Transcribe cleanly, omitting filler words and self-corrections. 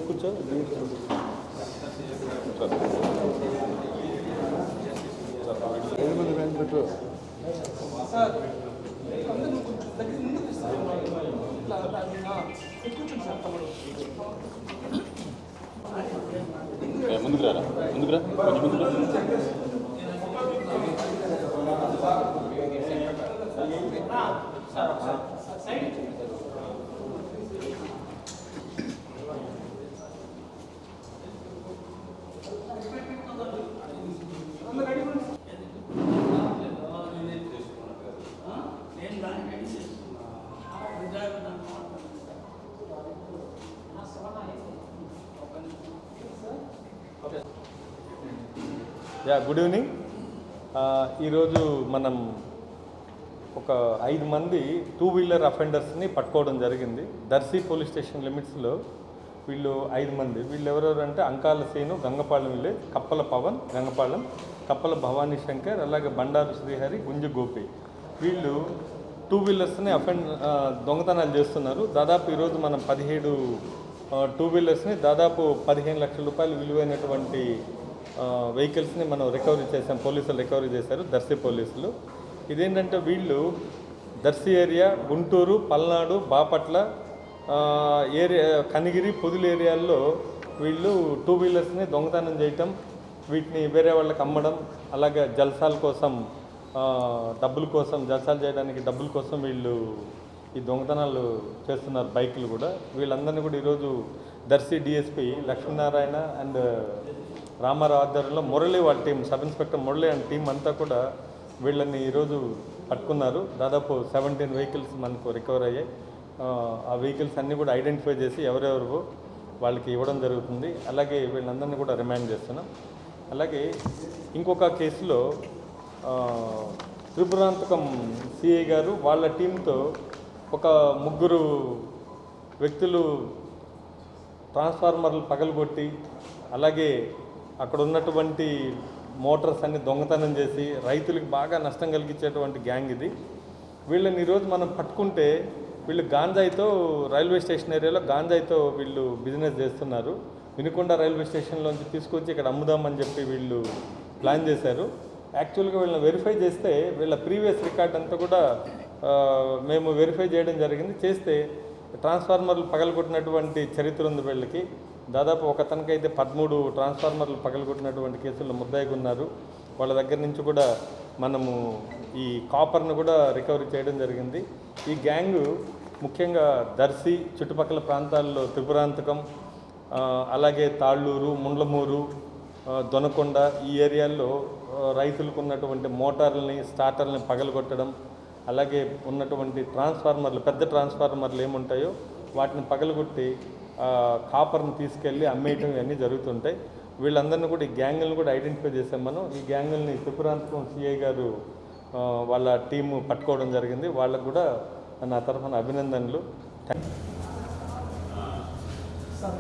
కూర్చో పెట్టు ముందుకు రా ముందుకు రా కొంచెం గుడ్ ఈవినింగ్. ఈరోజు మనం ఒక 5 మంది 2 వీలర్ అఫెండర్స్ని పట్టుకోవడం జరిగింది. దర్శి పోలీస్ స్టేషన్ లిమిట్స్లో వీళ్ళు 5 మంది. వీళ్ళు ఎవరెవరు అంటే అంకాల సీను, గంగపాళెం విలేజ్, కప్పల పవన్ గంగపాళెం, కప్పల భవానీ శంకర్, అలాగే బండారు శ్రీహరి, గుంజు గోపి. వీళ్ళు 2 వీలర్స్ని దొంగతనాలు చేస్తున్నారు. దాదాపు ఈరోజు మనం 17 2 వీలర్స్ని దాదాపు 15 లక్షల రూపాయలు విలువైనటువంటి వెహికల్స్ని మనం రికవరీ చేసాం. పోలీసులు రికవరీ చేశారు, దర్శి పోలీసులు. ఇదేంటంటే వీళ్ళు దర్శి ఏరియా, గుంటూరు, పల్నాడు, బాపట్ల ఏరియా, కనిగిరి, పొదులు ఏరియాల్లో వీళ్ళు 2 వీలర్స్ని దొంగతనం చేయటం, వీటిని వేరే వాళ్ళకి అమ్మడం, అలాగే జల్సాల కోసం డబ్బుల కోసం, జల్సాలు చేయడానికి డబ్బుల కోసం వీళ్ళు ఈ దొంగతనాలు చేస్తున్నారు. బైకులు కూడా. వీళ్ళందరినీ కూడా ఈరోజు దర్శి డిఎస్పి లక్ష్మీనారాయణ అండ్ రామారావు ఆధ్వర్యంలో మురళి వాళ్ళ team, sub inspector Murali and team అంతా కూడా వీళ్ళని ఈరోజు పట్టుకున్నారు. దాదాపు 17 వెహికల్స్ మనకు రికవర్ అయ్యాయి. ఆ వెహికల్స్ అన్నీ కూడా ఐడెంటిఫై చేసి ఎవరెవరు వాళ్ళకి ఇవ్వడం జరుగుతుంది. అలాగే వీళ్ళందరినీ కూడా రిమాండ్ చేస్తున్నాం. అలాగే ఇంకొక కేసులో త్రిపురాంతకం సిఐ గారు వాళ్ళ టీంతో ఒక 3 వ్యక్తులు ట్రాన్స్ఫార్మర్లు పగలగొట్టి, అలాగే అక్కడ ఉన్నటువంటి మోటార్స్ అన్ని దొంగతనం చేసి రైతులకు బాగా నష్టం కలిగించేటువంటి గ్యాంగ్ ఇది. వీళ్ళని ఈరోజు మనం పట్టుకుంటే వీళ్ళు గాంజాయితో రైల్వే స్టేషన్ ఏరియాలో గాంజాయితో వీళ్ళు బిజినెస్ చేస్తున్నారు. వినుకొండ రైల్వే స్టేషన్లోంచి తీసుకొచ్చి ఇక్కడ అమ్ముదామని చెప్పి వీళ్ళు ప్లాన్ చేశారు. యాక్చువల్గా వీళ్ళని వెరిఫై చేస్తే వీళ్ళ ప్రీవియస్ రికార్డ్ అంతా కూడా మేము వెరిఫై చేయడం జరిగింది. చేస్తే ట్రాన్స్ఫార్మర్లు పగలగొట్టినటువంటి చరిత్ర ఉంది వీళ్ళకి. దాదాపు ఒకతనికైతే 13 ట్రాన్స్ఫార్మర్లు పగలగొట్టినటువంటి కేసుల్లో ముద్దాయిగా ఉన్నారు. వాళ్ళ దగ్గర నుంచి కూడా మనము ఈ కాపర్ను కూడా రికవరీ చేయడం జరిగింది. ఈ గ్యాంగు ముఖ్యంగా దర్శి చుట్టుపక్కల ప్రాంతాల్లో త్రిపురాంతకం, అలాగే తాళ్ళూరు, ముండ్లమూరు, దొనకొండ ఈ ఏరియాల్లో రైతులకు ఉన్నటువంటి మోటార్లని, స్టార్టర్లని పగలగొట్టడం, అలాగే ఉన్నటువంటి ట్రాన్స్ఫార్మర్లు, పెద్ద ట్రాన్స్ఫార్మర్లు ఏముంటాయో వాటిని పగలగొట్టి కాపర్ని తీసుకెళ్ళి అమ్మేయటం ఇవన్నీ జరుగుతుంటాయి. వీళ్ళందరినీ కూడా ఈ గ్యాంగులను కూడా ఐడెంటిఫై చేసాం మనం. ఈ గ్యాంగుల్ని త్రిపురాంతకం సిఐ గారు వాళ్ళ టీము పట్టుకోవడం జరిగింది. వాళ్ళకు కూడా నా తరఫున అభినందనలు. సార్